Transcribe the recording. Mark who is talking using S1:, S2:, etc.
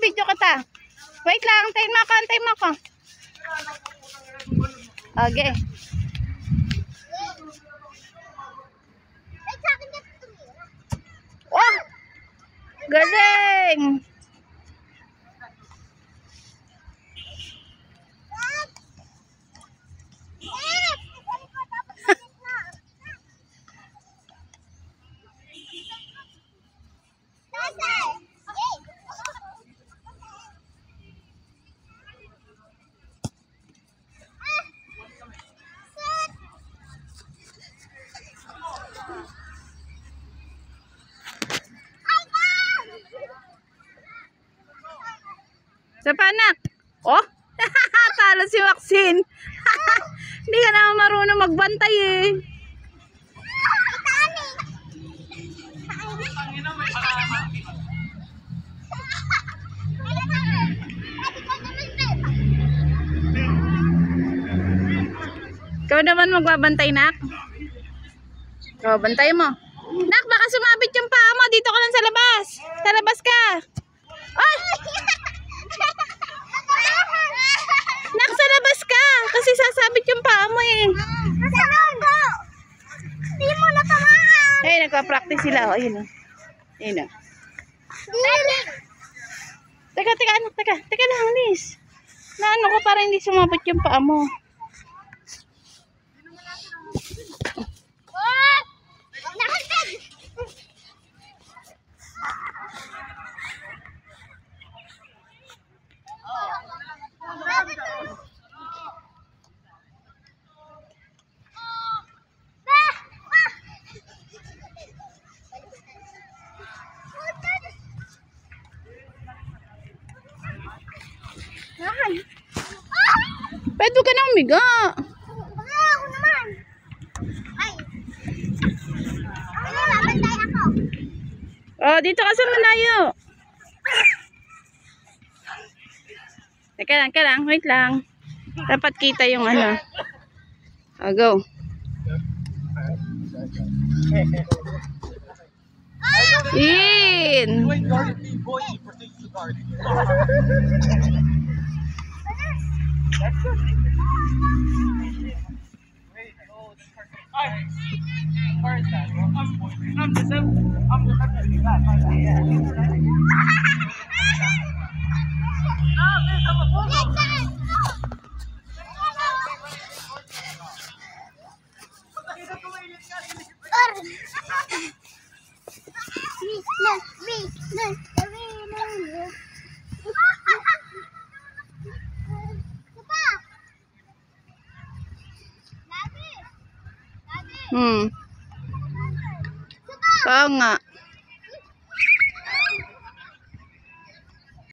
S1: Bibidyo kita. Wait lang, antayin mo ako. Okay. Oh! Galing! Sa panak. Oh, talo si Maxine. Hindi ka naman marunong magbantay eh. Ikaw naman magbabantay, Nak. Oh, bantay mo. Nak, baka sumabit yung paa mo. Dito ka lang sa labas. Sa labas ka. Oh! Nak, sa labas ka. Kasi sasabit yung paa mo eh.
S2: Hindi mo natamaan.
S1: Ay, nagpa-practice sila. Oh, ayun oh. Ayun oh. Teka, anak, teka lang, Liz. Naano ko para hindi sumabit yung paa mo. Pwede ka na umiga.
S2: Ako naman. Ay. Babantay ako.
S1: Oh, dito ka sa malayo. Teka lang, wait lang. Dapat kita yung ano. Oh, go. In. Oo nga.